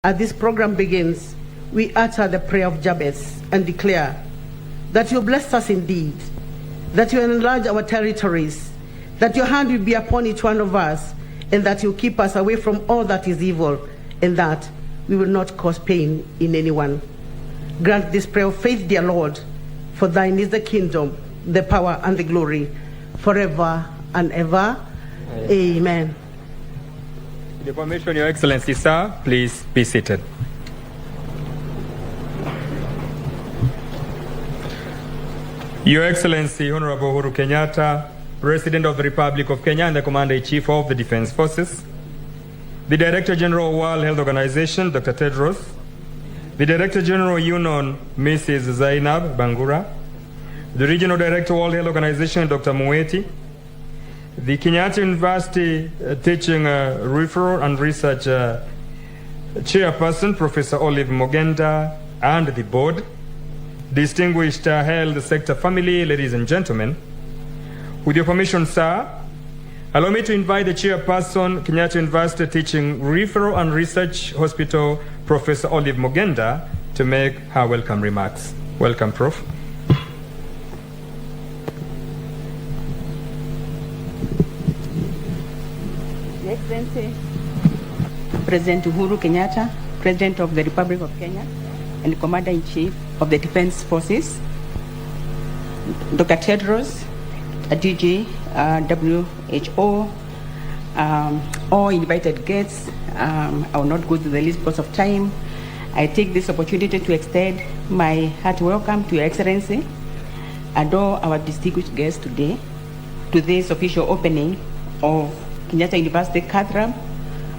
As this program begins, we utter the prayer of Jabez and declare that you bless us indeed, that you enlarge our territories, that your hand will be upon each one of us, and that you keep us away from all that is evil, and that we will not cause pain in anyone. Grant this prayer of faith, dear Lord, for thine is the kingdom, the power, and the glory, forever and ever. Amen. With your permission, Your Excellency, sir, please be seated. Your Excellency, Honorable Uhuru Kenyatta, President of the Republic of Kenya and the Commander-in-Chief of the Defense Forces, the Director General of World Health Organization, Dr. Tedros, the Director General UNON, Mrs. Zainab Bangura, the Regional Director of World Health Organization, Dr. Mueti, the Kenyatta University Teaching Referral and Research Chairperson, Professor Olive Mogenda, and the board, distinguished health sector family, ladies and gentlemen, with your permission, sir, allow me to invite the chairperson, Kenyatta University Teaching Referral and Research Hospital, Professor Olive Mogenda, to make her welcome remarks. Welcome, Prof. Your Excellency, President Uhuru Kenyatta, President of the Republic of Kenya, and Commander-in-Chief of the Defense Forces, Dr. Tedros, DG, WHO, all invited guests. I will not go through the list because of time. I take this opportunity to extend my hearty welcome to Your Excellency and all our distinguished guests today to this official opening of Kenyatta University Cathedral,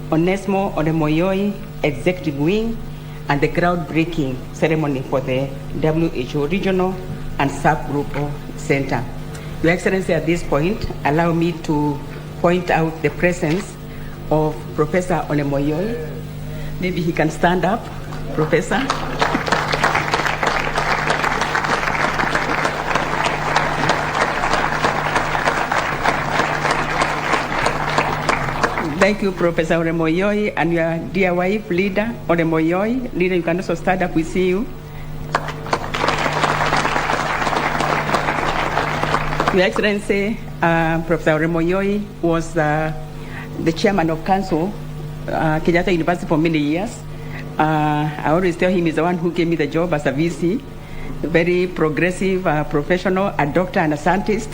Onesmo Odemoyoi Executive Wing, and the groundbreaking ceremony for the WHO Regional and Subgroup Center. Your Excellency, at this point, allow me to point out the presence of Professor Olemoyoi. Maybe he can stand up, Professor. Thank you, Professor Olemoyoi, and your dear wife, Leader Olemoyoi. Leader, you can also stand up, we see you. Your Excellency, Professor Olemoyoi was the chairman of council, Kenyatta University, for many years. I always tell him he's the one who gave me the job as a VC, a very progressive professional, a doctor and a scientist,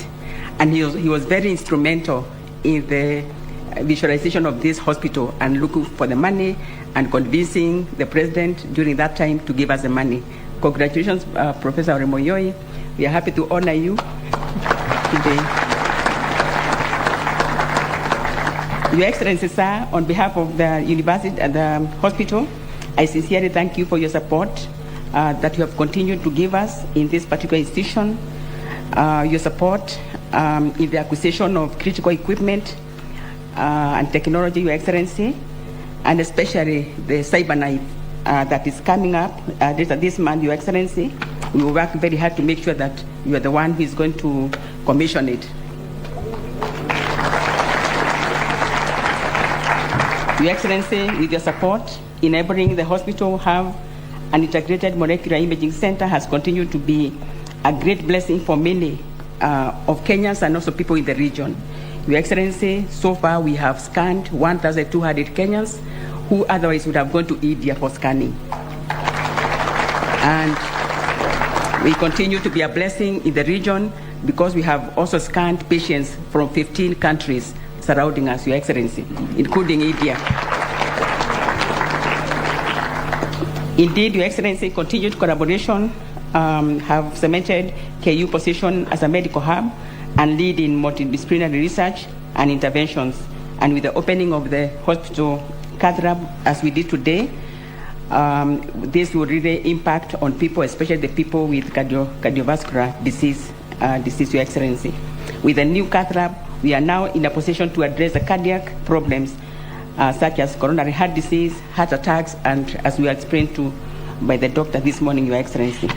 and he was very instrumental in the visualization of this hospital and looking for the money and convincing the president during that time to give us the money. Congratulations, Professor Olemoyoi. We are happy to honor you today. Your Excellency, sir, on behalf of the university and the hospital, I sincerely thank you for your support that you have continued to give us in this particular institution, your support in the acquisition of critical equipment and technology, Your Excellency, and especially the cyber knife that is coming up this month, Your Excellency. We will work very hard to make sure that you are the one who is going to commission it. Your Excellency, with your support, enabling the hospital have an integrated molecular imaging center has continued to be a great blessing for many of Kenyans and also people in the region. Your Excellency, so far we have scanned 1,200 Kenyans who otherwise would have gone to India for scanning. And we continue to be a blessing in the region because we have also scanned patients from 15 countries surrounding us, Your Excellency, including India. Indeed, Your Excellency, continued collaboration have cemented KU position as a medical hub and lead in multidisciplinary research and interventions. And with the opening of the hospital cathedral, as we did today, this will really impact on people, especially the people with cardiovascular disease, Your Excellency. With the new cathedral, we are now in a position to address the cardiac problems such as coronary heart disease, heart attacks, and as we explained to by the doctor this morning, Your Excellency.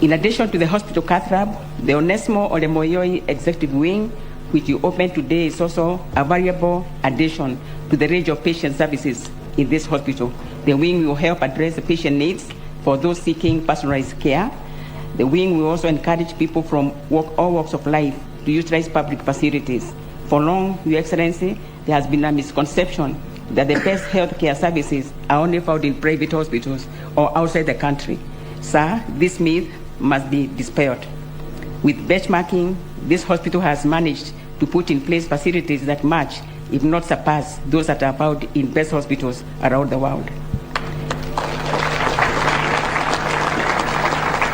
In addition to the hospital cathedral, the Onesmo Olemoyoi Executive Wing, which you opened today, is also a valuable addition to the range of patient services in this hospital. The wing will help address the patient needs for those seeking personalized care. The wing will also encourage people from all walks of life to utilize public facilities. For long, Your Excellency, there has been a misconception that the best healthcare services are only found in private hospitals or outside the country. Sir, this myth must be dispelled. With benchmarking, this hospital has managed to put in place facilities that match, if not surpass, those that are found in best hospitals around the world.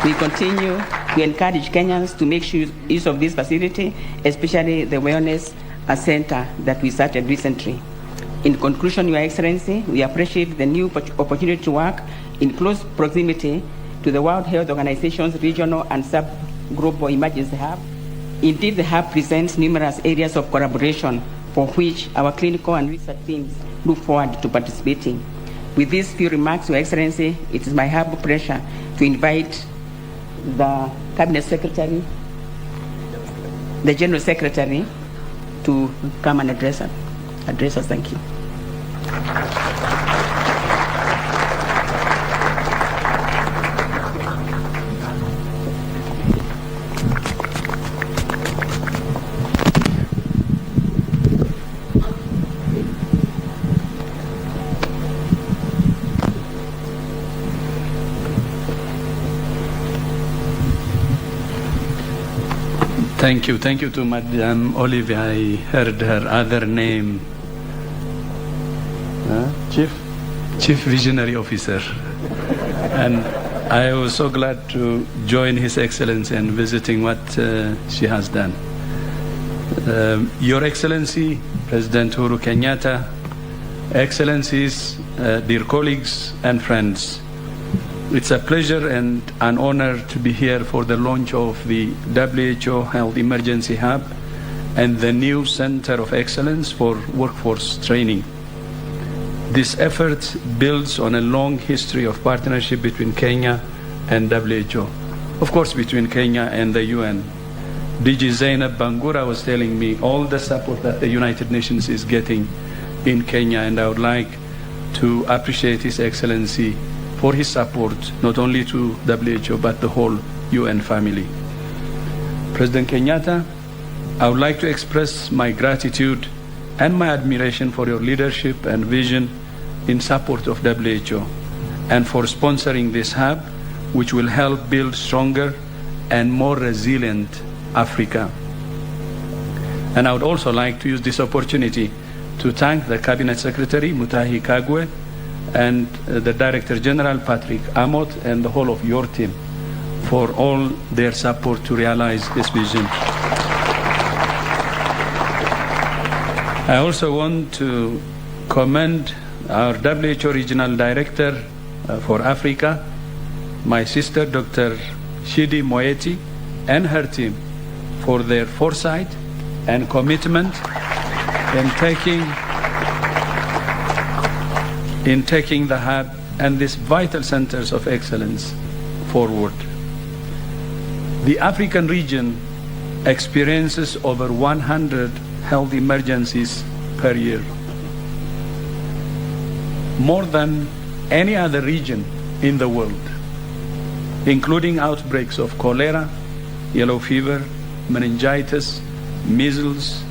We continue to encourage Kenyans to make use of this facility, especially the wellness center that we started recently. In conclusion, Your Excellency, we appreciate the new opportunity to work in close proximity to the World Health Organization's regional and sub-global emergency hub. Indeed, the hub presents numerous areas of collaboration for which our clinical and research teams look forward to participating. With these few remarks, Your Excellency, it is my humble pleasure to invite the Cabinet Secretary, the General Secretary, to come and address us. Thank you. Thank you. Thank you to Madame Olivia. I heard her other name. Chief Visionary Officer. And I was so glad to join His Excellency in visiting what she has done. Your Excellency, President Uhuru Kenyatta, Excellencies, dear colleagues and friends, it's a pleasure and an honor to be here for the launch of the WHO Health Emergency Hub and the new Center of Excellence for Workforce Training. This effort builds on a long history of partnership between Kenya and WHO. Of course, between Kenya and the UN. DG Zainab Bangura was telling me all the support that the United Nations is getting in Kenya, and I would like to appreciate His Excellency for his support, not only to WHO, but the whole UN family. President Kenyatta, I would like to express my gratitude and my admiration for your leadership and vision in support of WHO and for sponsoring this hub, which will help build stronger and more resilient Africa. And I would also like to use this opportunity to thank the Cabinet Secretary, Mutahi Kagwe, and the Director General, Patrick Amott, and the whole of your team for all their support to realize this vision. I also want to commend our WHO Regional Director for Africa, my sister, Dr. Shidi Moeti, and her team for their foresight and commitment in taking the hub and these vital centers of excellence forward. The African region experiences over 100 health emergencies per year, more than any other region in the world, including outbreaks of cholera, yellow fever, meningitis, measles,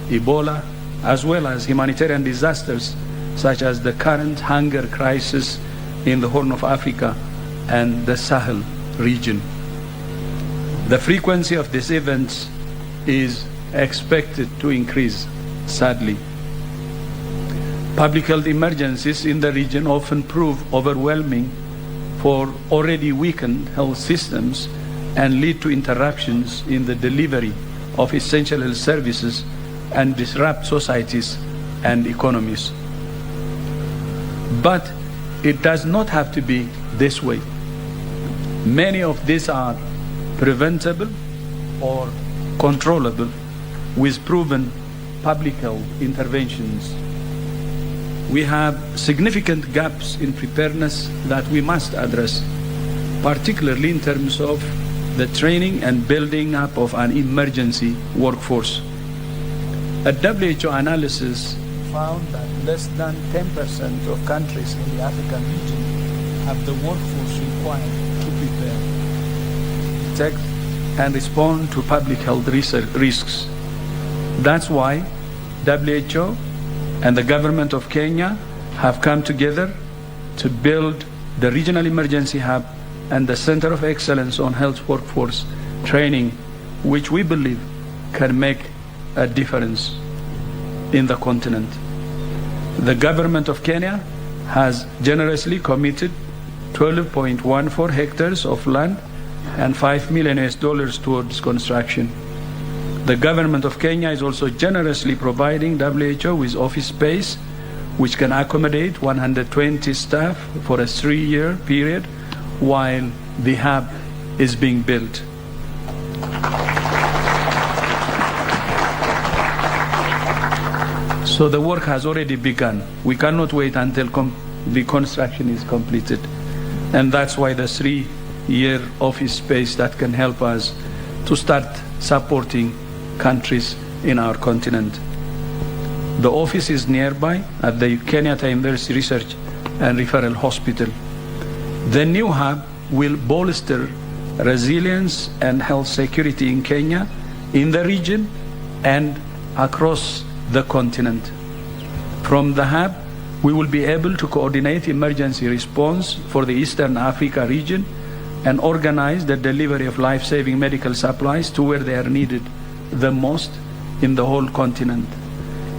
Ebola, as well as humanitarian disasters such as the current hunger crisis in the Horn of Africa and the Sahel region. The frequency of these events is expected to increase, sadly. Public health emergencies in the region often prove overwhelming for already weakened health systems and lead to interruptions in the delivery of essential health services and disrupt societies and economies. But it does not have to be this way. Many of these are preventable or controllable with proven public health interventions. We have significant gaps in preparedness that we must address, particularly in terms of the training and building up of an emergency workforce. A WHO analysis found that less than 10% of countries in the African region have the workforce required to prepare, detect, and respond to public health risks. That's why WHO and the government of Kenya have come together to build the Regional Emergency Hub and the Center of Excellence on Health Workforce Training, which we believe can make a difference in the continent. The government of Kenya has generously committed 12.14 hectares of land and $5 million towards construction. The government of Kenya is also generously providing WHO with office space, which can accommodate 120 staff for a 3-year period while the hub is being built. So the work has already begun. We cannot wait until the construction is completed. And that's why the 3-year office space that can help us to start supporting countries in our continent. The office is nearby at the Kenyatta University Research and Referral Hospital. The new hub will bolster resilience and health security in Kenya, in the region, and across the continent. From the hub, we will be able to coordinate emergency response for the Eastern Africa region and organize the delivery of life-saving medical supplies to where they are needed the most in the whole continent.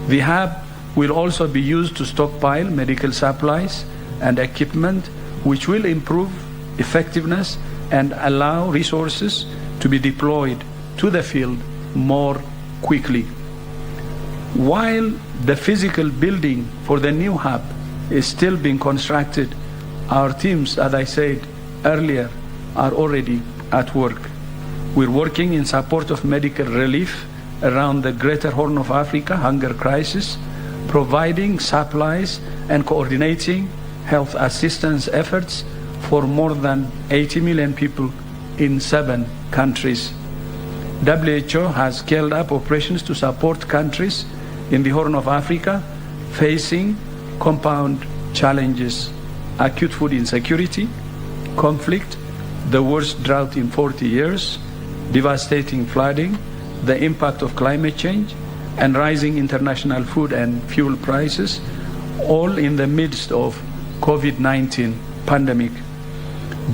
The hub will also be used to stockpile medical supplies and equipment, which will improve effectiveness and allow resources to be deployed to the field more quickly. While the physical building for the new hub is still being constructed, our teams, as I said earlier, are already at work. We're working in support of medical relief around the Greater Horn of Africa hunger crisis, providing supplies and coordinating health assistance efforts for more than 80 million people in 7 countries. WHO has scaled up operations to support countries in the Horn of Africa facing compound challenges: acute food insecurity, conflict, the worst drought in 40 years, devastating flooding, the impact of climate change, and rising international food and fuel prices, all in the midst of COVID-19 pandemic.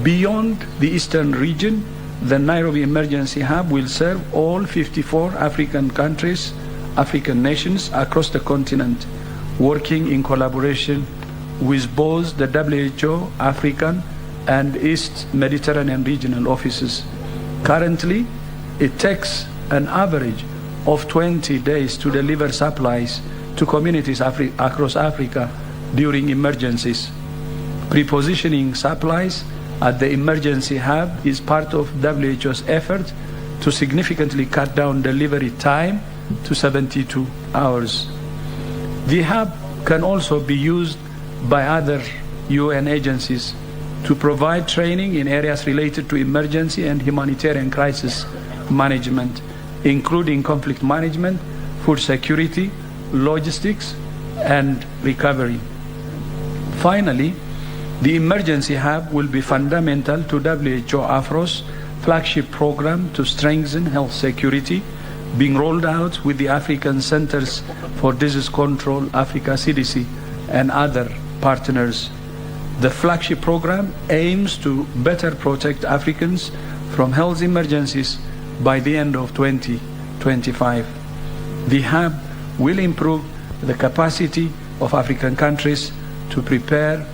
Beyond the eastern region, the Nairobi Emergency Hub will serve all 54 African countries, African nations across the continent, working in collaboration with both the WHO African and East Mediterranean regional offices. Currently, it takes an average of 20 days to deliver supplies to communities across Africa during emergencies. Prepositioning supplies at the emergency hub is part of WHO's effort to significantly cut down delivery time to 72 hours. The hub can also be used by other UN agencies to provide training in areas related to emergency and humanitarian crisis management, including conflict management, food security, logistics, and recovery. Finally, the emergency hub will be fundamental to WHO AFRO's flagship program to strengthen health security, being rolled out with the African Centers for Disease Control, Africa CDC, and other partners. The flagship program aims to better protect Africans from health emergencies by the end of 2025. The hub will improve the capacity of African countries to prepare,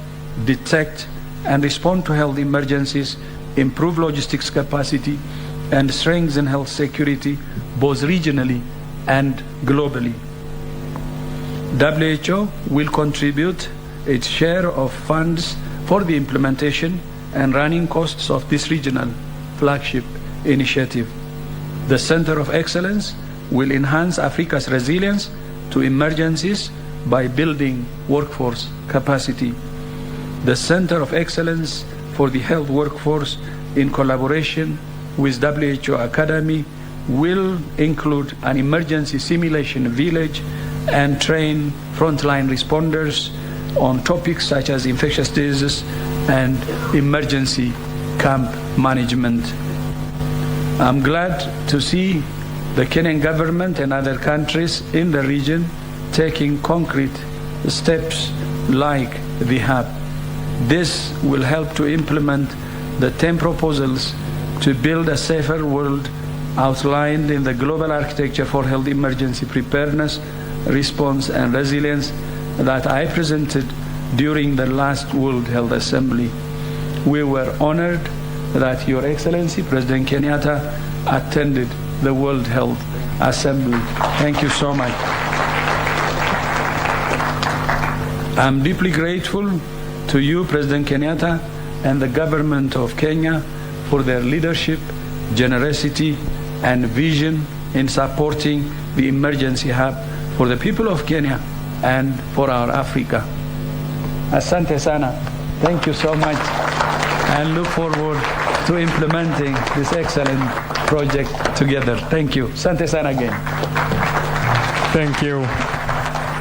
detect, and respond to health emergencies, improve logistics capacity, and strengthen health security both regionally and globally. WHO will contribute its share of funds for the implementation and running costs of this regional flagship initiative. The Center of Excellence will enhance Africa's resilience to emergencies by building workforce capacity. The Center of Excellence for the Health Workforce, in collaboration with WHO Academy, will include an emergency simulation village and train frontline responders on topics such as infectious diseases and emergency camp management. I'm glad to see the Kenyan government and other countries in the region taking concrete steps like the hub. This will help to implement the 10 proposals to build a safer world outlined in the Global Architecture for Health Emergency Preparedness, Response and Resilience that I presented during the last World Health Assembly. We were honored that Your Excellency President Kenyatta attended the World Health Assembly. Thank you so much. I'm deeply grateful to you, President Kenyatta, and the government of Kenya for their leadership, generosity, and vision in supporting the emergency hub for the people of Kenya and for our Africa. Asante sana. Thank you so much, and look forward to implementing this excellent project together. Thank you. Asante sana again. Thank you.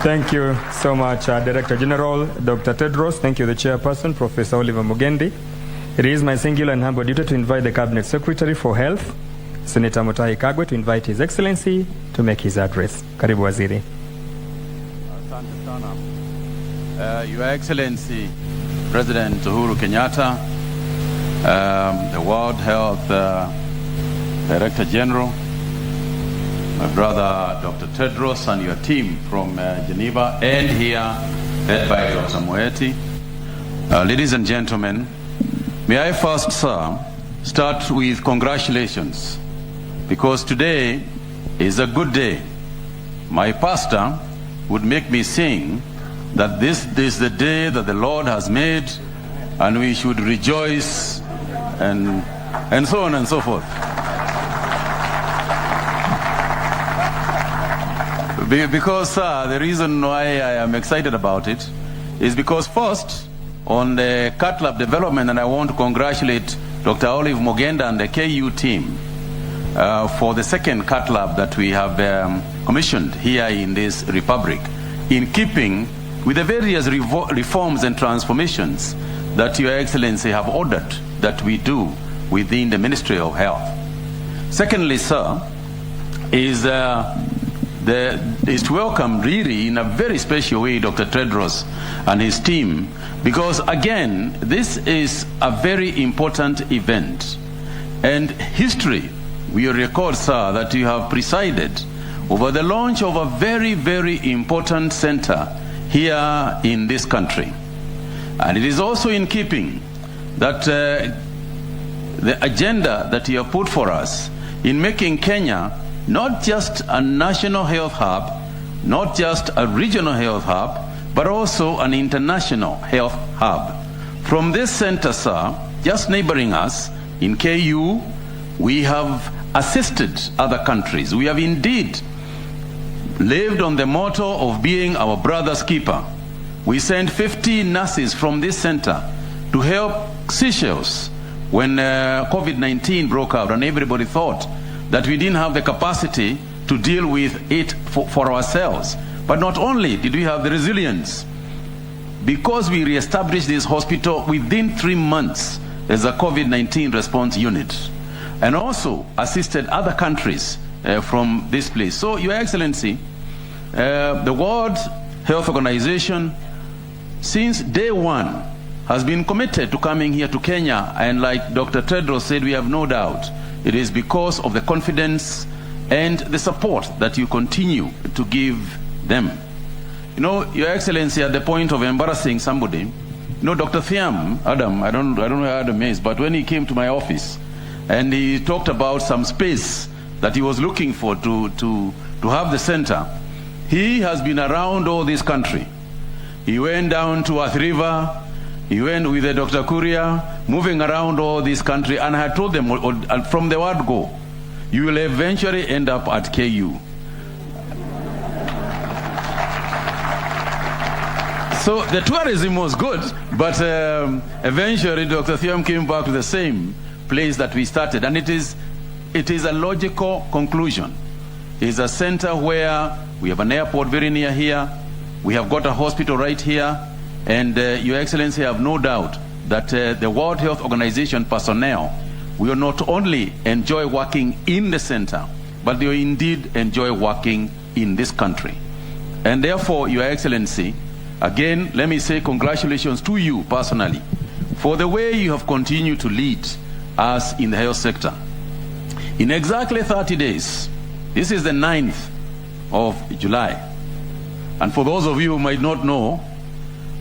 Thank you so much, Director General Dr. Tedros. Thank you, the Chairperson, Professor Oliver Mugendi. It is my singular and humble duty to invite the Cabinet Secretary for Health, Senator Mutahi Kagwe, to invite His Excellency to make his address. Karibu Waziri. Asante sana. Your Excellency, President Uhuru Kenyatta, the World Health Director General, my brother Dr. Tedros and your team from Geneva and here led by Dr. Moeti. Ladies and gentlemen, may I first, sir, start with congratulations, because today is a good day. My pastor would make me sing that this is the day that the Lord has made and we should rejoice and so on and so forth. Because the reason why I am excited about it is because first, on the cat lab development, and I want to congratulate Dr. Olive Mogenda and the KU team for the second cat lab that we have commissioned here in this republic, in keeping with the various reforms and transformations that Your Excellency have ordered that we do within the Ministry of Health. Secondly, sir, is to welcome really in a very special way Dr. Tedros and his team, because again, this is a very important event. And history will record, sir, that you have presided over the launch of a very, very important center here in this country. And it is also in keeping that the agenda that you have put for us in making Kenya not just a national health hub, not just a regional health hub, but also an international health hub. From this center, sir, just neighboring us in KU, we have assisted other countries. We have indeed lived on the motto of being our brother's keeper. We sent 50 nurses from this center to help Seychelles when COVID-19 broke out and everybody thought that we didn't have the capacity to deal with it for ourselves. But not only did we have the resilience, because we reestablished this hospital within 3 months as a COVID-19 response unit, and also assisted other countries from this place. So, Your Excellency, the World Health Organization, since day one, has been committed to coming here to Kenya, and like Dr. Tedros said, we have no doubt it is because of the confidence and the support that you continue to give them. You know, Your Excellency, at the point of embarrassing somebody, you know, Dr. Thiam, Adam, I don't know where Adam is, but when he came to my office and he talked about some space that he was looking for to have the center, he has been around all this country. He went down to Athi River, he went with Dr. Kuria, moving around all this country, and I had told them from the word go, you will eventually end up at KU. So the tourism was good, but eventually Dr. Thiam came back to the same place that we started, and it is a logical conclusion. It's a center where We have an airport very near here. We have got a hospital right here. And Your Excellency, I have no doubt that the World Health Organization personnel will not only enjoy working in the center, but they will indeed enjoy working in this country. And therefore, Your Excellency, again, let me say congratulations to you personally for the way you have continued to lead us in the health sector. In exactly 30 days, this is the 9th of July. And for those of you who might not know,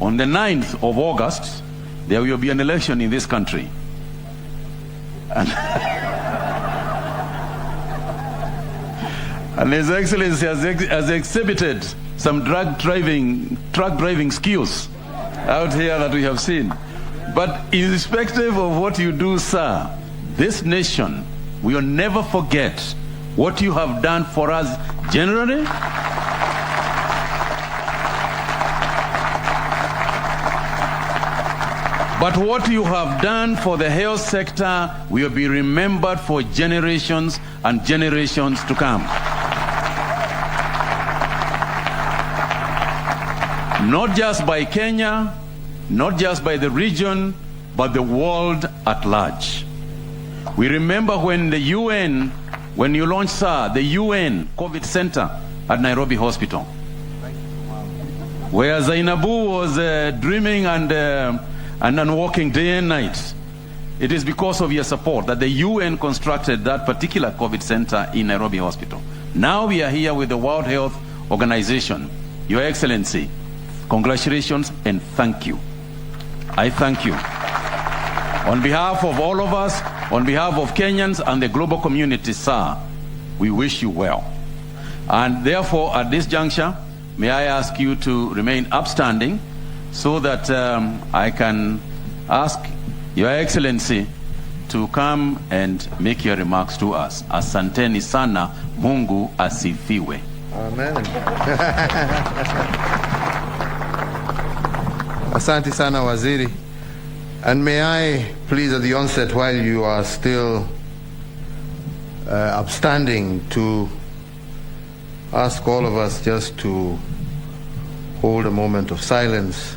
on the 9th of August, there will be an election in this country. And His Excellency has exhibited some truck driving skills out here that we have seen. But irrespective of what you do, sir, this nation will never forget what you have done for us generally, but what you have done for the health sector will be remembered for generations and generations to come. Not just by Kenya, not just by the region, but the world at large. We remember when the UN, when you launched, sir, the UN COVID Center at Nairobi Hospital, where Zainabu was dreaming and working day and night. It is because of your support that the UN constructed that particular COVID center in Nairobi Hospital. Now we are here with the World Health Organization. Your Excellency, congratulations and thank you. I thank you. On behalf of all of us, on behalf of Kenyans and the global community, sir, we wish you well. And therefore, at this juncture, may I ask you to remain upstanding so that I can ask Your Excellency to come and make your remarks to us. Asanteni sana, Mungu asifiwe. Amen. Asante sana, Waziri. And may I please at the onset, while you are still upstanding, to ask all of us just to hold a moment of silence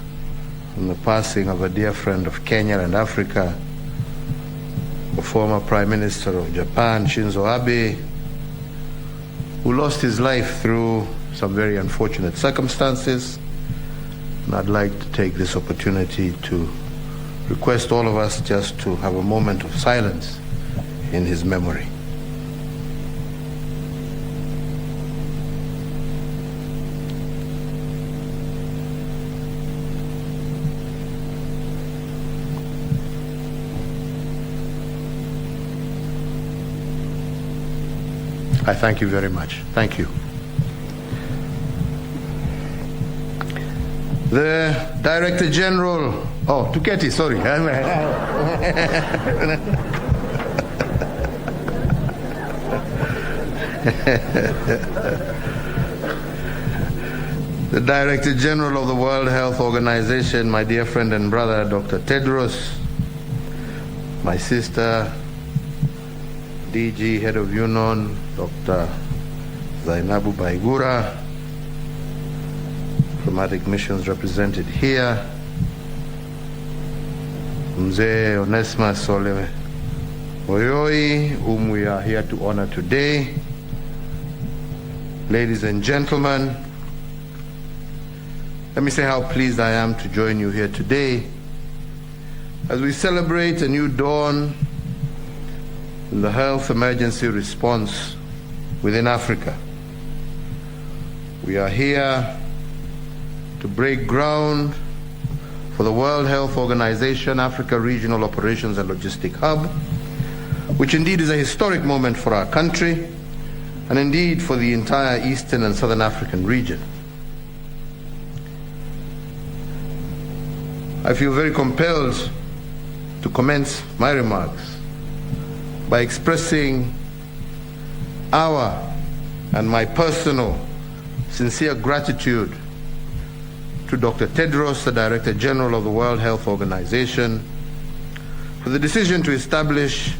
on the passing of a dear friend of Kenya and Africa, the former Prime Minister of Japan, Shinzo Abe, who lost his life through some very unfortunate circumstances. And I'd like to take this opportunity to request all of us just to have a moment of silence in his memory. I thank you very much. Thank you. The Director General, Tuketi, sorry. The Director General of the World Health Organization, my dear friend and brother, Dr. Tedros, my sister, DG, Head of UNON, Dr. Zainabu Baigura, diplomatic missions represented here, Mzee Onesma Sole Moyoi, whom we are here to honor today, ladies and gentlemen, let me say how pleased I am to join you here today as we celebrate a new dawn in the health emergency response within Africa. We are here to break ground for the World Health Organization Africa Regional Operations and Logistic Hub, which indeed is a historic moment for our country and indeed for the entire Eastern and Southern African region. I feel very compelled to commence my remarks by expressing our and my personal sincere gratitude to Dr. Tedros, the Director General of the World Health Organization, for the decision to establish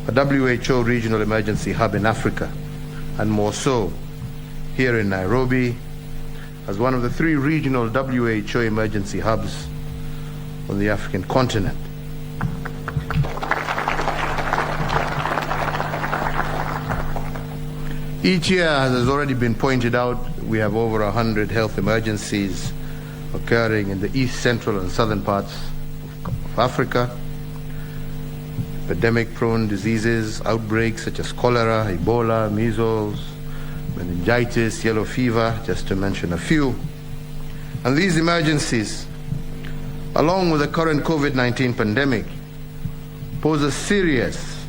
a WHO regional emergency hub in Africa, and more so, here in Nairobi as one of the 3 regional WHO emergency hubs on the African continent. Each year, as has already been pointed out, we have over 100 health emergencies occurring in the east, central, and southern parts of Africa. Epidemic-prone diseases, outbreaks such as cholera, Ebola, measles, meningitis, yellow fever, just to mention a few. And these emergencies, along with the current COVID-19 pandemic, pose a serious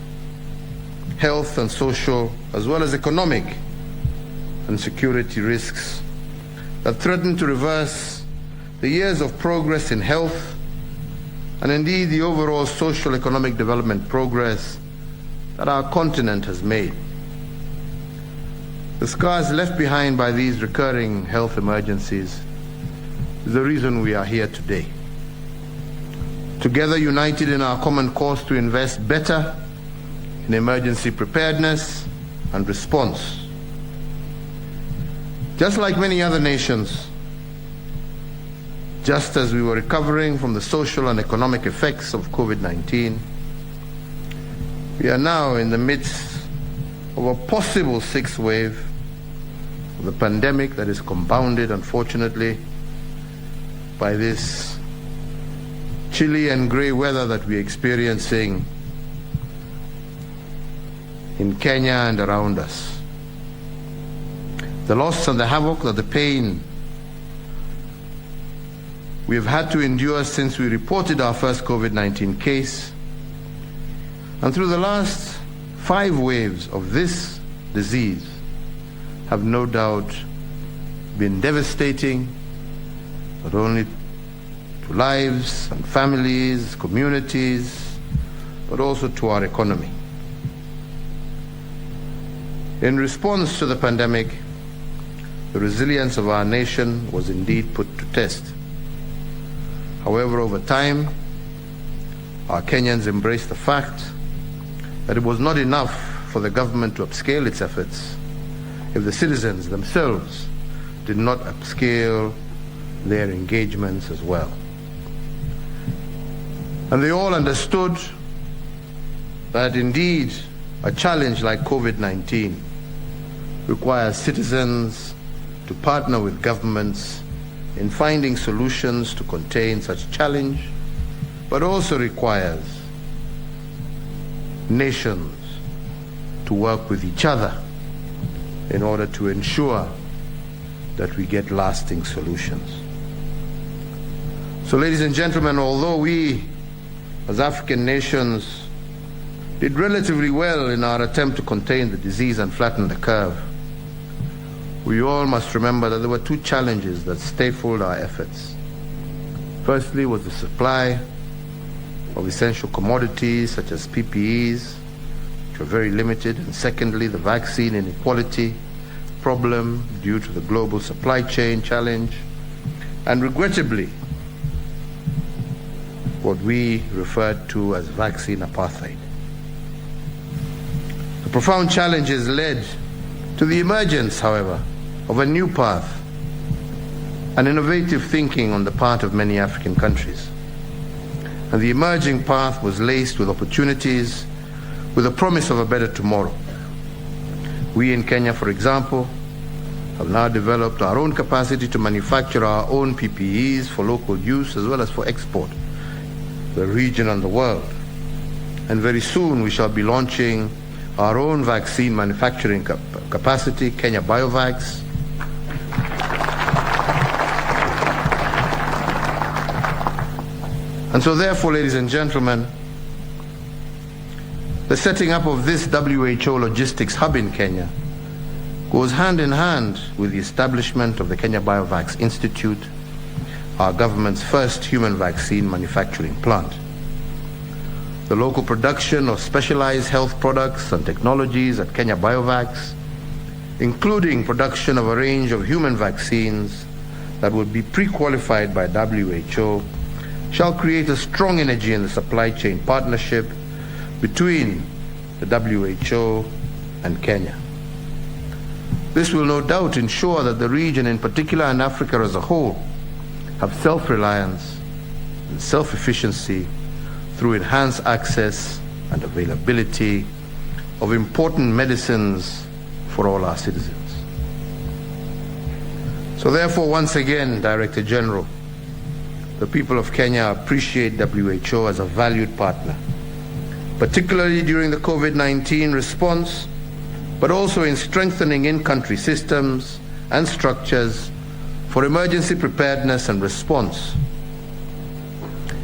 health and social, as well as economic and security risks that threaten to reverse the years of progress in health and indeed the overall social economic development progress that our continent has made. The scars left behind by these recurring health emergencies is the reason we are here today. Together, united in our common cause to invest better in emergency preparedness and response. Just like many other nations, just as we were recovering from the social and economic effects of COVID-19, we are now in the midst of a possible 6th wave of the pandemic that is compounded, unfortunately, by this chilly and gray weather that we're experiencing in Kenya and around us. The loss and the havoc and the pain we've had to endure since we reported our first COVID-19 case, and through the last 5 waves of this disease, have no doubt been devastating, not only to lives and families, communities, but also to our economy. In response to the pandemic, the resilience of our nation was indeed put to test. However, over time, our Kenyans embraced the fact that it was not enough for the government to upscale its efforts if the citizens themselves did not upscale their engagements as well. And they all understood that indeed a challenge like COVID-19 requires citizens to partner with governments in finding solutions to contain such challenge, but also requires nations to work with each other in order to ensure that we get lasting solutions. So, ladies and gentlemen, although we as African nations did relatively well in our attempt to contain the disease and flatten the curve, we all must remember that there were 2 challenges that stifled our efforts. Firstly was the supply of essential commodities such as PPEs, which were very limited, and secondly, the vaccine inequality problem due to the global supply chain challenge, and regrettably, what we referred to as vaccine apartheid. The profound challenges led to the emergence, however, of a new path, an innovative thinking on the part of many African countries. And the emerging path was laced with opportunities, with a promise of a better tomorrow. We in Kenya, for example, have now developed our own capacity to manufacture our own PPEs for local use as well as for export to the region and the world. And very soon we shall be launching our own vaccine manufacturing capacity, Kenya Biovacs. And so therefore, ladies and gentlemen, the setting up of this WHO logistics hub in Kenya goes hand in hand with the establishment of the Kenya Biovacs Institute, our government's first human vaccine manufacturing plant. The local production of specialized health products and technologies at Kenya Biovacs, including production of a range of human vaccines that would be pre-qualified by WHO, shall create a strong energy in the supply chain partnership between the WHO and Kenya. This will no doubt ensure that the region in particular and Africa as a whole have self-reliance and self-efficiency through enhanced access and availability of important medicines for all our citizens. So therefore, once again, Director General, the people of Kenya appreciate WHO as a valued partner, particularly during the COVID-19 response, but also in strengthening in-country systems and structures for emergency preparedness and response.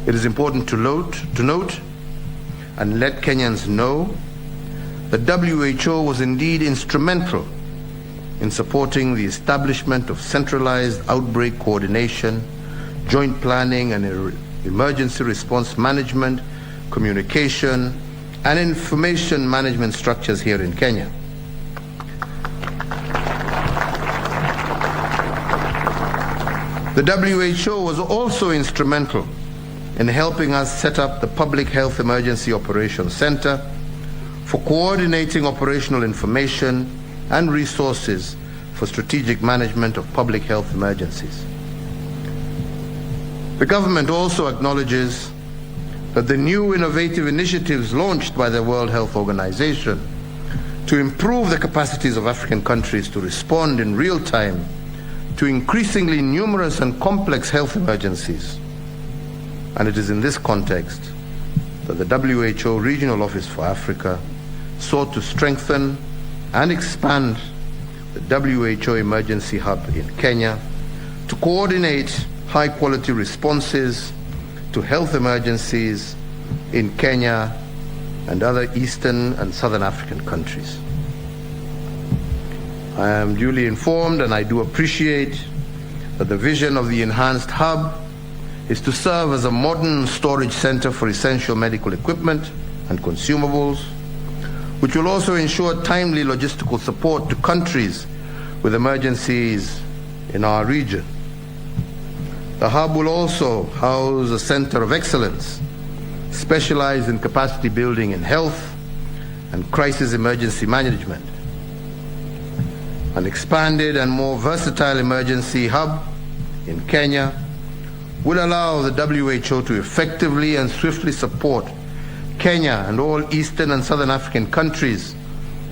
It is important to note and let Kenyans know that WHO was indeed instrumental in supporting the establishment of centralized outbreak coordination, joint planning and emergency response management, communication, and information management structures here in Kenya. The WHO was also instrumental in helping us set up the Public Health Emergency Operations Center for coordinating operational information and resources for strategic management of public health emergencies. The government also acknowledges that the new innovative initiatives launched by the World Health Organization to improve the capacities of African countries to respond in real time to increasingly numerous and complex health emergencies. And it is in this context that the WHO Regional Office for Africa sought to strengthen and expand the WHO Emergency Hub in Kenya to coordinate high-quality responses to health emergencies in Kenya and other Eastern and Southern African countries. I am duly informed, and I do appreciate, that the vision of the enhanced hub is to serve as a modern storage center for essential medical equipment and consumables, which will also ensure timely logistical support to countries with emergencies in our region. The hub will also house a center of excellence specialized in capacity building in health and crisis emergency management. An expanded and more versatile emergency hub in Kenya will allow the WHO to effectively and swiftly support Kenya and all Eastern and Southern African countries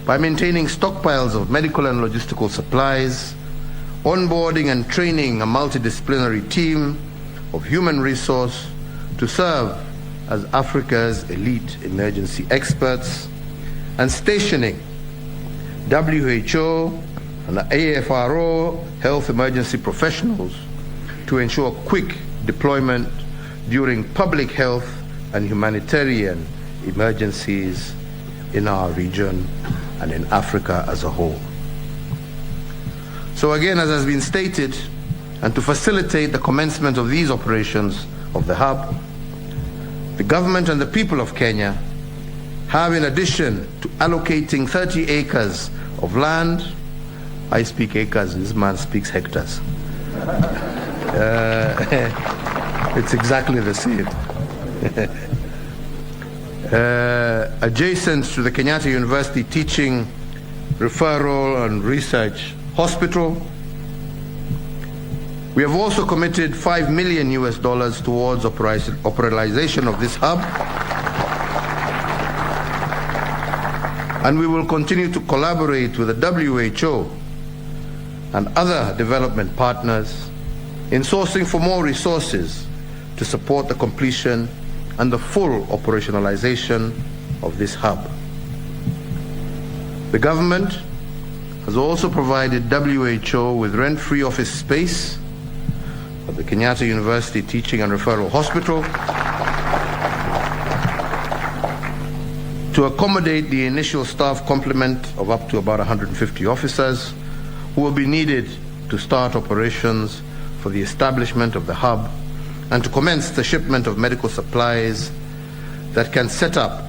by maintaining stockpiles of medical and logistical supplies, onboarding and training a multidisciplinary team of human resource to serve as Africa's elite emergency experts, and stationing WHO and the AFRO health emergency professionals to ensure quick deployment during public health and humanitarian emergencies in our region and in Africa as a whole. So again, as has been stated, and to facilitate the commencement of these operations of the hub, the government and the people of Kenya have, in addition to allocating 30 acres of land, I speak acres, this man speaks hectares. It's exactly the same. Adjacent to the Kenyatta University Teaching, Referral and Research Hospital, we have also committed $5 million towards operationalization of this hub, and we will continue to collaborate with the WHO and other development partners in sourcing for more resources to support the completion and the full operationalization of this hub. The government has also provided WHO with rent-free office space at the Kenyatta University Teaching and Referral Hospital to accommodate the initial staff complement of up to about 150 officers who will be needed to start operations for the establishment of the hub and to commence the shipment of medical supplies that can set up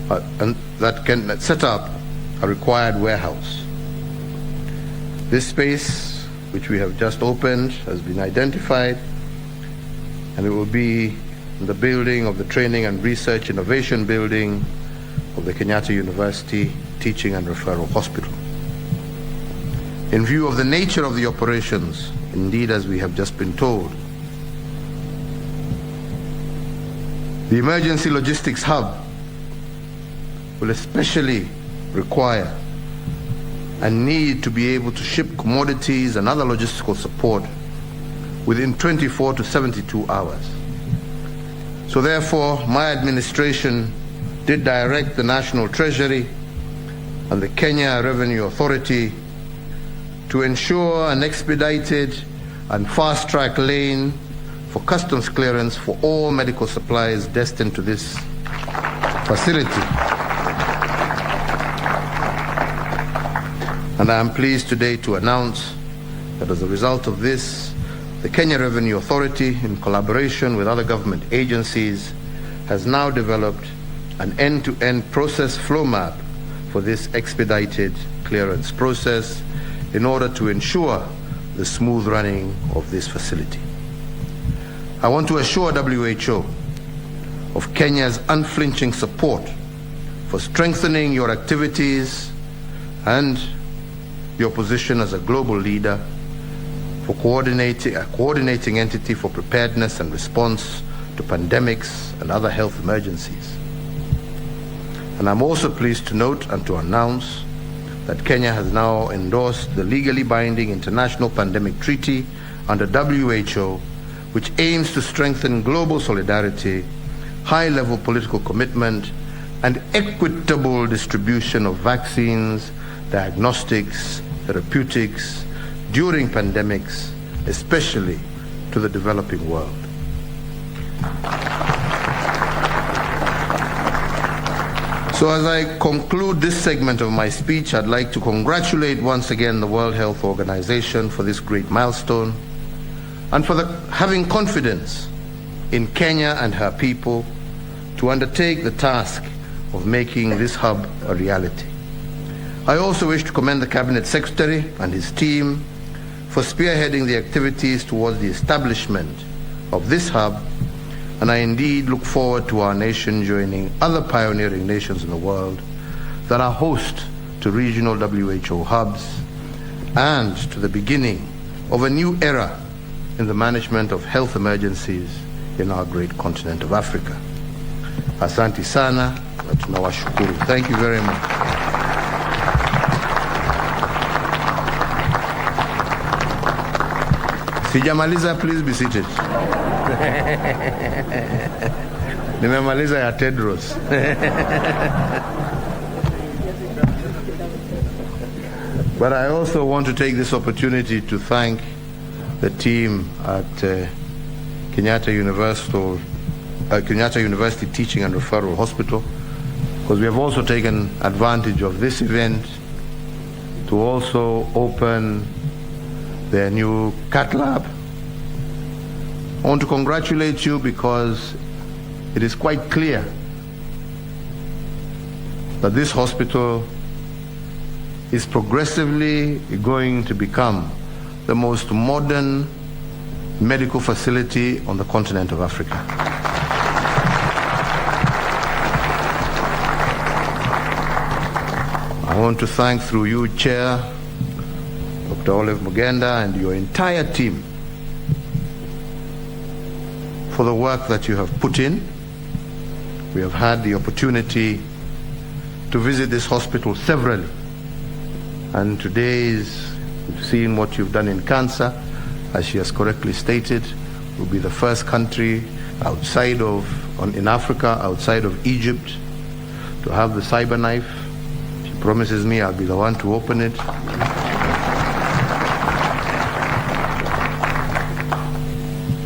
a required warehouse. This space, which we have just opened, has been identified, and it will be in the building of the Training and Research Innovation Building of the Kenyatta University Teaching and Referral Hospital. In view of the nature of the operations, indeed as we have just been told, the emergency logistics hub will especially require and need to be able to ship commodities and other logistical support within 24 to 72 hours. So therefore, my administration did direct the National Treasury and the Kenya Revenue Authority to ensure an expedited and fast-track lane for customs clearance for all medical supplies destined to this facility. And I am pleased today to announce that as a result of this, the Kenya Revenue Authority, in collaboration with other government agencies, has now developed an end-to-end process flow map for this expedited clearance process in order to ensure the smooth running of this facility. I want to assure WHO of Kenya's unflinching support for strengthening your activities and your position as a global leader, for a coordinating entity for preparedness and response to pandemics and other health emergencies. And I'm also pleased to note and to announce that Kenya has now endorsed the legally binding International Pandemic Treaty under WHO, which aims to strengthen global solidarity, high-level political commitment, and equitable distribution of vaccines, diagnostics, therapeutics during pandemics, especially to the developing world. So as I conclude this segment of my speech, I'd like to congratulate once again the World Health Organization for this great milestone and for having confidence in Kenya and her people to undertake the task of making this hub a reality. I also wish to commend the Cabinet Secretary and his team for spearheading the activities towards the establishment of this hub, and I indeed look forward to our nation joining other pioneering nations in the world that are host to regional WHO hubs and to the beginning of a new era in the management of health emergencies in our great continent of Africa. Asante sana na tunawashukuru. Thank you very much. Sijamaliza, please be seated. Nimemaliza ya Tedros. But I also want to take this opportunity to thank the team at Kenyatta University Teaching and Referral Hospital, because we have also taken advantage of this event to also open their new cath lab. I want to congratulate you because it is quite clear that this hospital is progressively going to become the most modern medical facility on the continent of Africa. I want to thank, through you, Chair, Dr. Olive Mugenda, and your entire team for the work that you have put in. We have had the opportunity to visit this hospital severally, and today we've seen what you've done in cancer. As she has correctly stated, will be the first country in Africa outside of Egypt to have the cyber knife. She promises me I'll be the one to open it.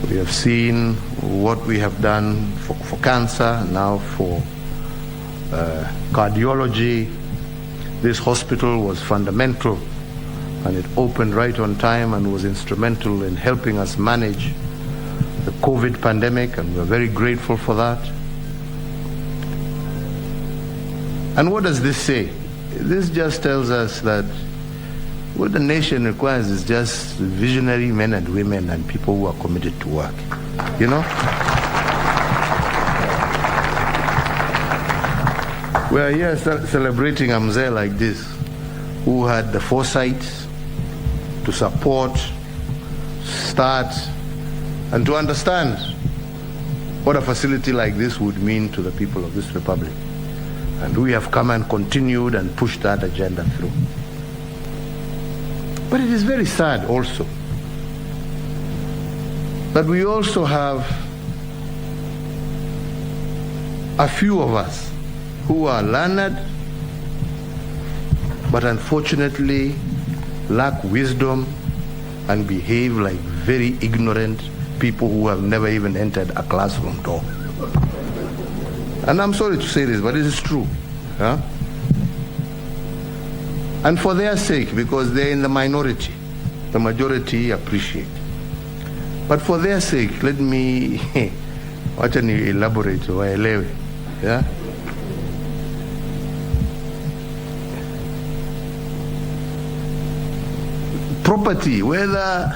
We have seen what we have done for cancer, now for cardiology. This hospital was fundamental, and it opened right on time and was instrumental in helping us manage the COVID pandemic, and we're very grateful for that. And what does this say? This just tells us that what the nation requires is just visionary men and women and people who are committed to work. You know? We're here celebrating a mzee like this, who had the foresight to support, start, and to understand what a facility like this would mean to the people of this republic. And we have come and continued and pushed that agenda through. But it is very sad also that we also have a few of us who are learned but unfortunately lack wisdom and behave like very ignorant people who have never even entered a classroom door. And I'm sorry to say this, but it is true. Huh? And for their sake, because they're in the minority, the majority appreciate. But for their sake, let me wacha ni elaborate waelewe. Yeah? Property, whether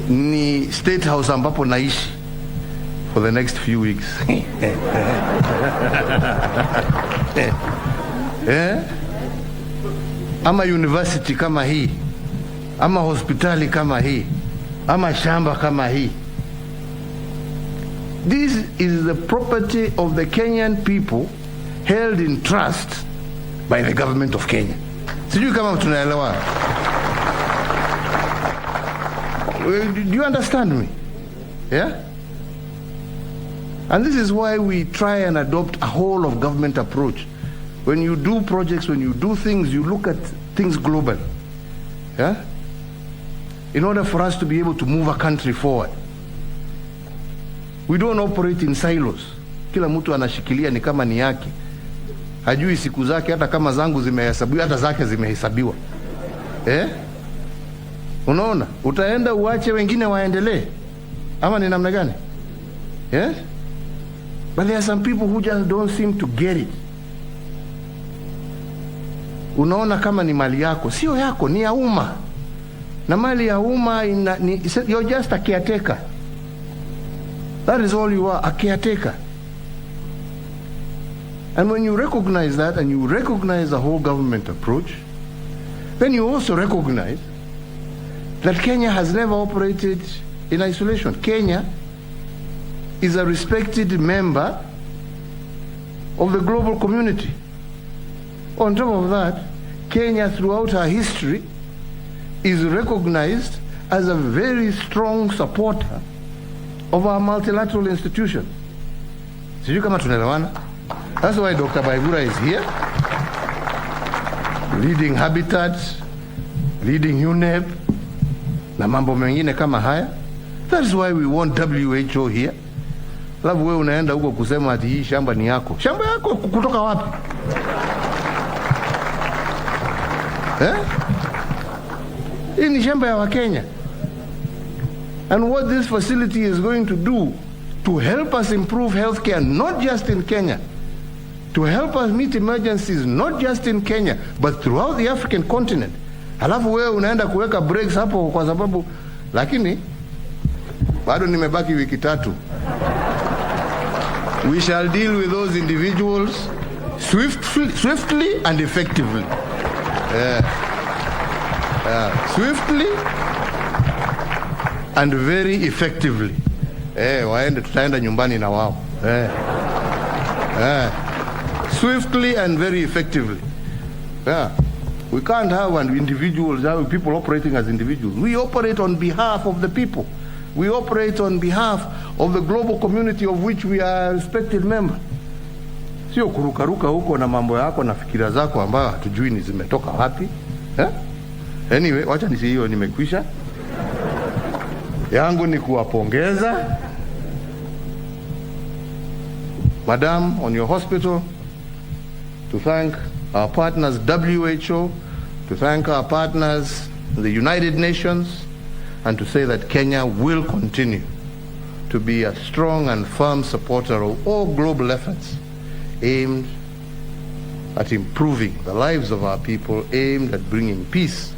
ni state house ambapo naishi for the next few weeks. Yeah? Ama university kama hii, ama hospitali kama hii, ama shamba kama hii. This is the property of the Kenyan people held in trust by the government of Kenya. Sijui kama tunaelewa. Do you understand me? Yeah? And this is why we try and adopt a whole of government approach. When you do projects, when you do things, you look at things globally. Yeah? In order for us to be able to move a country forward. We don't operate in silos. Kila mtu anashikilia ni kama ni yake. Hajui siku zake, hata kama zangu zimehesabiwa, hata zake zimehesabiwa. Unaona? Utaenda uache wengine waendelee. Ama ni namna gani? Yeah? But there are some people who just don't seem to get it. Unaona kama ni mali yako, sio yako, ni ya umma. Na mali ya umma you're just a caretaker. That is all you are, a caretaker. And when you recognize that and you recognize the whole government approach, then you also recognize that Kenya has never operated in isolation. Kenya is a respected member of the global community. On top of that, Kenya throughout her history is recognized as a very strong supporter of our multilateral institutions. Sijui kama tunaelewana. That's why Dr. Baibura is here, leading Habitat, leading UNEP, na mambo mengine kama haya. That's why we want WHO here. Alafu wewe unaenda huko kusema ati hii shamba ni yako. Shamba yako kutoka wapi? Hii ni shamba ya Wakenya. And what this facility is going to do to help us improve healthcare, not just in Kenya, to help us meet emergencies, not just in Kenya, but throughout the African continent. Halafu wewe unaenda kuweka breaks hapo kwa sababu, lakini bado nimebaki wiki 3. We shall deal with those individuals swiftly and effectively. Swiftly and very effectively. Waende, tutaenda nyumbani na wao. Swiftly and very effectively. We can't have individuals, people operating as individuals. We operate on behalf of the people. We operate on behalf of the global community of which we are a respected member. Sio kurukaruka huko na mambo yako na fikira zako ambayo hatujui ni zimetoka wapi. Anyway, wacha hiyo nimekwisha. Yangu ni kuwapongeza. Madam, on your hospital, to thank our partners WHO, to thank our partners the United Nations, and to say that Kenya will continue to be a strong and firm supporter of all global efforts aimed at improving the lives of our people, aimed at bringing peace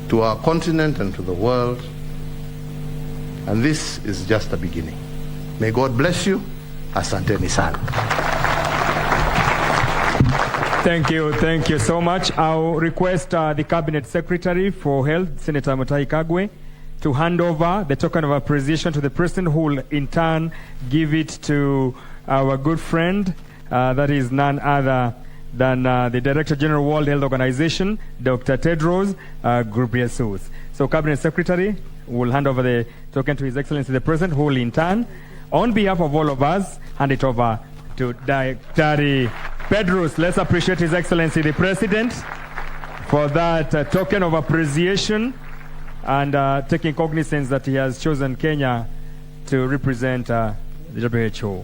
to our continent and to the world. And this is just the beginning. May God bless you. Asanteni sana. Thank you so much. I'll request the Cabinet Secretary for Health, Senator Mutahi Kagwe, to hand over the token of appreciation to the President, who will in turn give it to our good friend, that is none other than the Director General World Health Organization, Dr. Tedros Ghebreyesus. So Cabinet Secretary will hand over the token to His Excellency the President, who will in turn, on behalf of all of us, hand it over to Dr. Tedros. Let's appreciate His Excellency the President for that token of appreciation and taking cognizance that he has chosen Kenya to represent the WHO.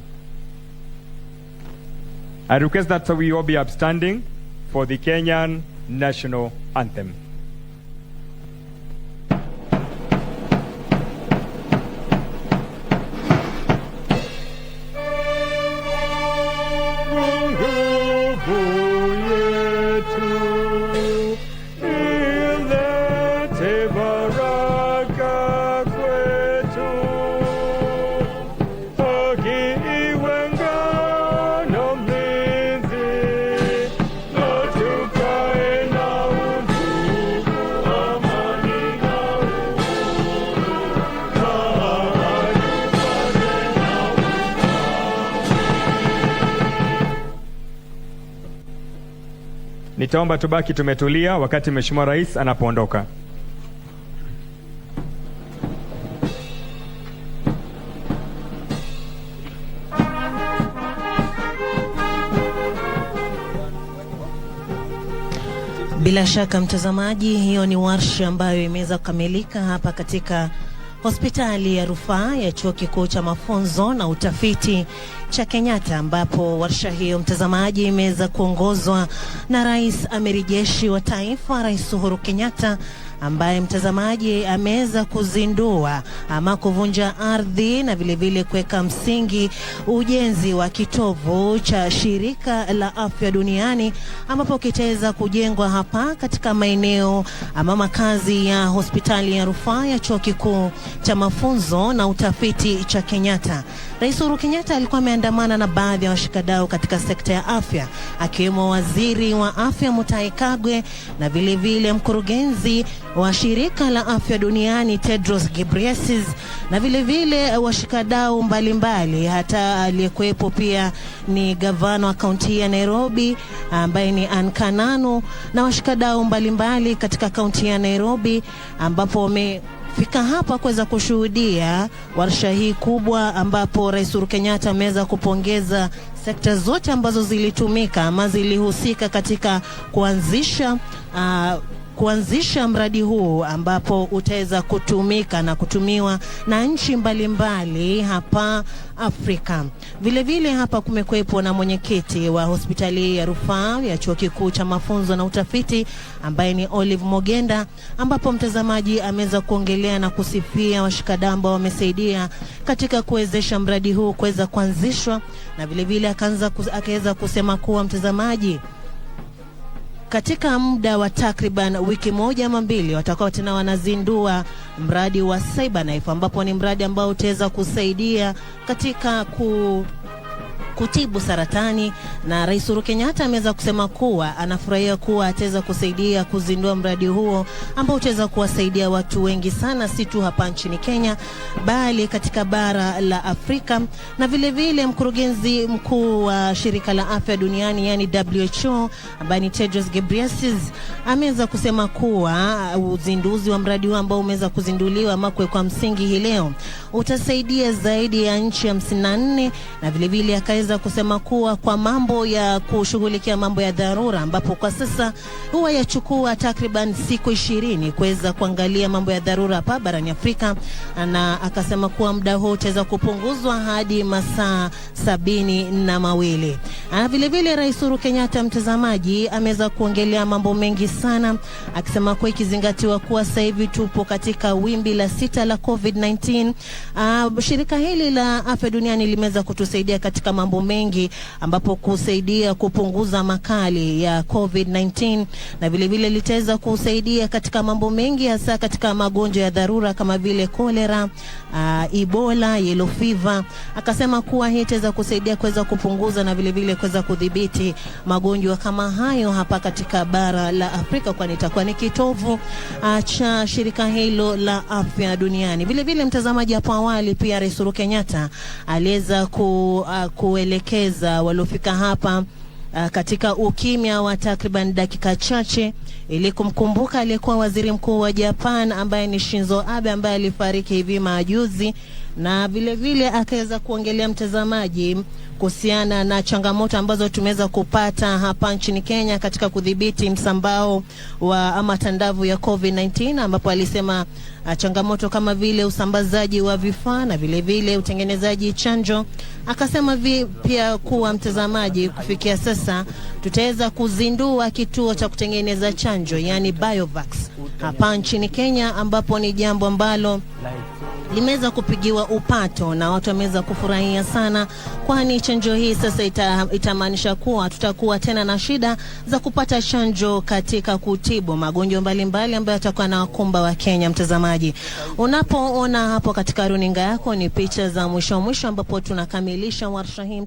I request that we all be upstanding for the Kenyan national anthem. Nitaomba tubaki tumetulia wakati Mheshimiwa Rais anapoondoka. Bila shaka mtazamaji, hiyo ni warsha ambayo imeweza kukamilika hapa katika hospitali ya rufaa ya chuo kikuu cha mafunzo na utafiti cha Kenyatta, ambapo warsha hiyo mtazamaji imeweza kuongozwa na Rais Amiri Jeshi wa Taifa, Rais Uhuru Kenyatta, ambaye mtazamaji ameweza kuzindua ama kuvunja ardhi na vile vile kuweka msingi ujenzi wa kitovu cha shirika la afya duniani, ambapo kitaweza kujengwa hapa katika maeneo ama makazi ya hospitali ya rufaa ya chuo kikuu cha mafunzo na utafiti cha Kenyatta. Rais Uhuru Kenyatta alikuwa ameandamana na baadhi ya washikadau katika sekta ya afya, akiwemo Waziri wa Afya Mutahi Kagwe na vile vile mkurugenzi wa shirika la afya duniani Tedros Ghebreyesus, na vile vile washikadau mbalimbali, hata aliyekuepo pia ni gavana wa kaunti ya Nairobi ambaye ni Ankananu, na washikadau mbalimbali katika kaunti ya Nairobi, ambapo fika hapa kuweza kushuhudia warsha hii kubwa, ambapo Rais Uhuru Kenyatta ameweza kupongeza sekta zote ambazo zilitumika ama zilihusika katika kuanzisha mradi huu, ambapo utaweza kutumika na kutumiwa na nchi mbalimbali hapa Afrika. Vile vile hapa kumekuwepo na mwenyekiti wa hospitali ya rufaa ya chuo kikuu cha mafunzo na utafiti ambaye ni Olive Mogenda, ambapo mtazamaji ameweza kuongelea na kusifia washikadau ambao wamesaidia katika kuwezesha mradi huu kuweza kuanzishwa, na vile vile akaweza kusema kuwa mtazamaji, katika muda wa takriban wiki moja ama mbili watakao tena wanazindua mradi wa CyberKnife, ambapo ni mradi ambao utaweza kusaidia katika kutibu saratani, na Rais Uhuru Kenyatta ameweza kusema kuwa anafurahia kuwa ataweza kusaidia kuzindua mradi huo ambao utaweza kuwasaidia watu wengi sana, si tu hapa nchini Kenya bali katika bara la Afrika. Na vile vile mkurugenzi mkuu wa shirika la afya duniani yani WHO ambaye ni Tedros Ghebreyesus ameweza kusema kuwa uzinduzi wa mradi huu ambao umeweza kuzinduliwa ama kuwekwa msingi hii leo utasaidia zaidi ya nchi 54, na vile vile akaweza kusema kuwa kwa mambo ya kushughulikia mambo ya dharura, ambapo kwa sasa huwa yachukua takriban siku 20 kuweza kuangalia mambo ya dharura hapa barani Afrika, na akasema kuwa muda huo utaweza kupunguzwa hadi masaa 72. Na vile vile Rais Uhuru Kenyatta mtazamaji ameweza kuongelea mambo mengi sana, akisema kuwa ikizingatiwa kuwa sasa hivi tupo katika wimbi la 6 la COVID-19, shirika hili la afya duniani limeweza kutusaidia katika mambo mengi, ambapo kusaidia kupunguza makali ya COVID-19, na vile vile litaweza kusaidia katika mambo mengi, hasa katika magonjwa ya dharura kama vile kolera, Ebola, yellow fever. Akasema kuwa hii itaweza kusaidia kuweza kupunguza na vile vile kuweza kudhibiti magonjwa kama hayo hapa katika bara la Afrika, kwani itakuwa ni kitovu cha shirika hilo la afya duniani. Vile vile mtazamaji, hapo awali pia Rais Uhuru Kenyatta aliweza kuelekeza waliofika hapa katika ukimya wa takriban dakika chache ili kumkumbuka aliyekuwa waziri mkuu wa Japan ambaye ni Shinzo Abe, ambaye alifariki hivi majuzi, na vile vile akaweza kuongelea mtazamaji kuhusiana na changamoto ambazo tumeweza kupata hapa nchini Kenya katika kudhibiti msambao wa matandavu ya COVID-19, ambapo alisema changamoto kama vile usambazaji wa vifaa na vile vile utengenezaji chanjo. Akasema pia kuwa mtazamaji, kufikia sasa tutaweza kuzindua kituo cha kutengeneza chanjo, yani Biovax, hapa nchini Kenya, ambapo ni jambo ambalo limeweza kupigiwa upato na watu wameweza kufurahia sana, kwani chanjo hii sasa itamaanisha kuwa tutakuwa tena na shida za kupata chanjo katika kutibu magonjwa mbalimbali ambayo yatakuwa na wakumba wa Kenya. Mtazamaji, unapoona hapo katika runinga yako ni picha za mwisho ambapo tunakamilisha warsha hii.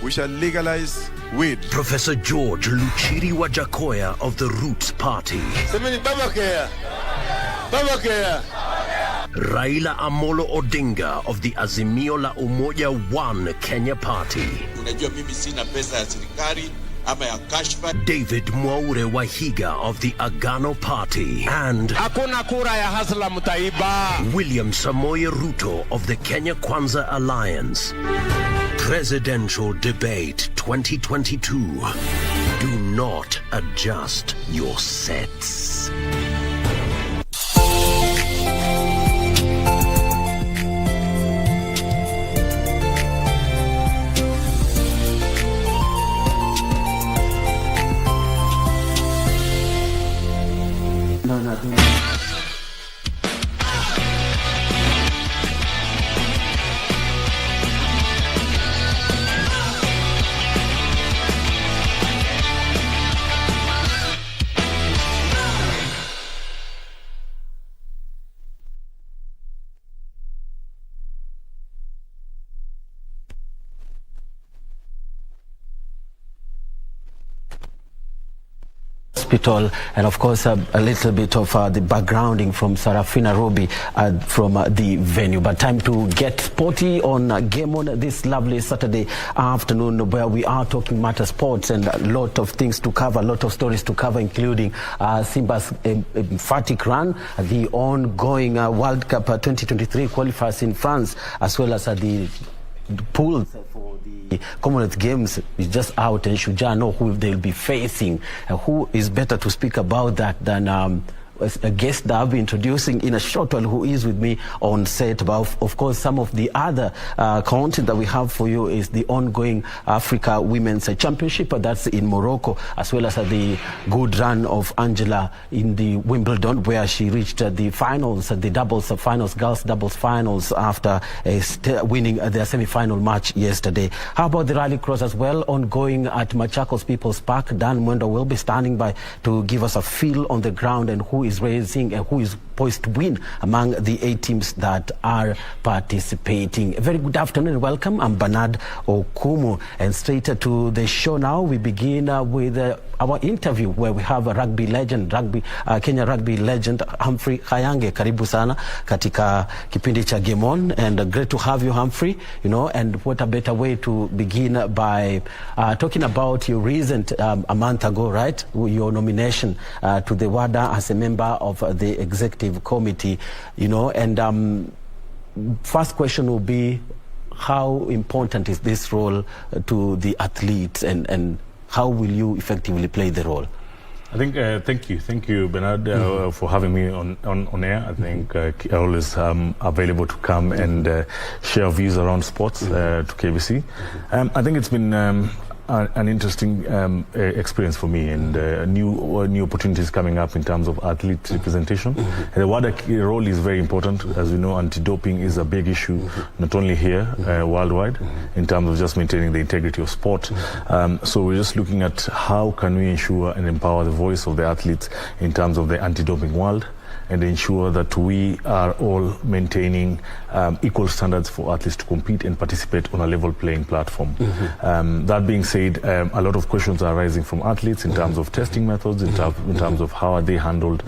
We shall legalize weed. Professor George Luchiri Wajakoya of the Roots Party. Raila Amolo Odinga of the Azimio la Umoja One Kenya Party. Unajua mimi sina pesa ya serikali ama ya kashfa. David Mwaure Wahiga of the Agano Party. And hakuna kura ya hasla mtaiba. William Samoei Ruto of the Kenya Kwanza Alliance. Presidential Debate 2022. Do not adjust your sets. Hospital, and of course a little bit of the backgrounding from Sarafina Robi from the venue. But time to get sporty on Game On this lovely Saturday afternoon, where we are talking matter sports and a lot of things to cover, a lot of stories to cover, including Simba's emphatic run, the ongoing World Cup 2023 qualifiers in France, as well as the pool for the Commonwealth Games is just out, and Shuja know who they'll be facing. Who is better to speak about that than a guest that I'll be introducing in a short while, who is with me on set. But of course, some of the other content that we have for you is the ongoing Africa Women's Championship that's in Morocco, as well as the good run of Angela in the Wimbledon, where she reached the finals, the doubles finals, girls doubles finals, after winning their semi-final match yesterday. How about the rallycross as well, ongoing at Machakos People's Park? Dan Mwendo will be standing by to give us a feel on the ground and who is racing and who is poised to win among the 8 teams that are participating. A very good afternoon and welcome. I'm Bernard Okumu, and straight to the show now. We begin with our interview where we have a rugby legend, Kenya rugby legend Humphrey Khayange. Karibu sana katika kipindi cha Game On, and great to have you, Humphrey. You know, and what a better way to begin by talking about your recent, a month ago, right, your nomination to the WADA as a member of the executive committee, you know, and first question will be, how important is this role to the athletes, and how will you effectively play the role? I think, thank you, Bernard, for having me on air. I think I always available to come and share views around sports to KBC. I think it's been an interesting experience for me, and new opportunities coming up in terms of athlete representation. And the WADA role is very important. As we know, anti-doping is a big issue, not only here, worldwide, in terms of just maintaining the integrity of sport. So we're just looking at how can we ensure and empower the voice of the athletes in terms of the anti-doping world, and ensure that we are all maintaining equal standards for athletes to compete and participate on a level playing platform. That being said, a lot of questions are arising from athletes in terms of testing methods, in terms of how are they handled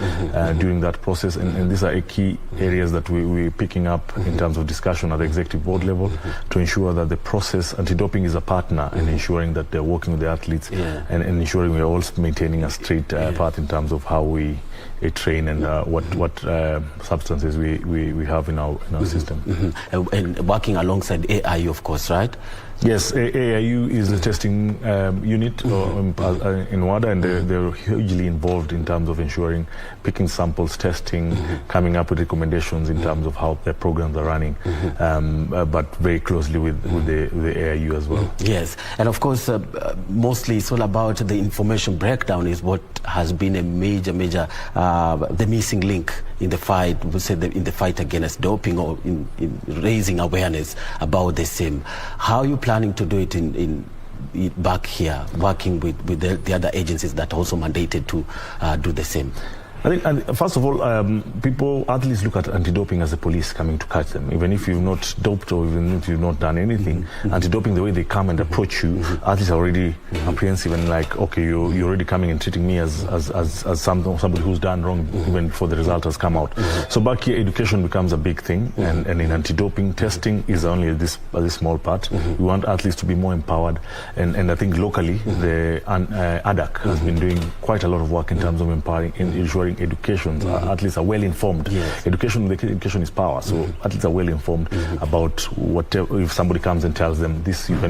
during that process, and these are key areas that we're picking up in terms of discussion at the executive board level to ensure that the process, anti-doping is a partner in ensuring that they're working with the athletes and ensuring we're all maintaining a straight path in terms of how we train and what substances we have in our system. And working alongside AIU, of course, right? Yes, AIU is the testing unit in WADA, and they're hugely involved in terms of ensuring, picking samples, testing, coming up with recommendations in terms of how their programs are running, but very closely with the AIU as well. Yes, and of course, mostly it's all about the information breakdown is what has been a major, the missing link in the fight, we say in the fight against doping, or in raising awareness about the same. How are you planning to do it in back here, working with the other agencies that are also mandated to do the same? I think, first of all, athletes look at anti-doping as the police coming to catch them. Even if you've not doped or even if you've not done anything, anti-doping, the way they come and approach you, athletes are already apprehensive and like, okay, you're already coming and treating me as somebody who's done wrong even before the result has come out. So back here, education becomes a big thing, and in anti-doping, testing is only a small part. We want athletes to be more empowered, and I think locally, the ADAC has been doing quite a lot of work in terms of empowering, in ensuring education. Athletes are well informed. Education is power. So athletes are well informed about whatever. If somebody comes and tells them this, you can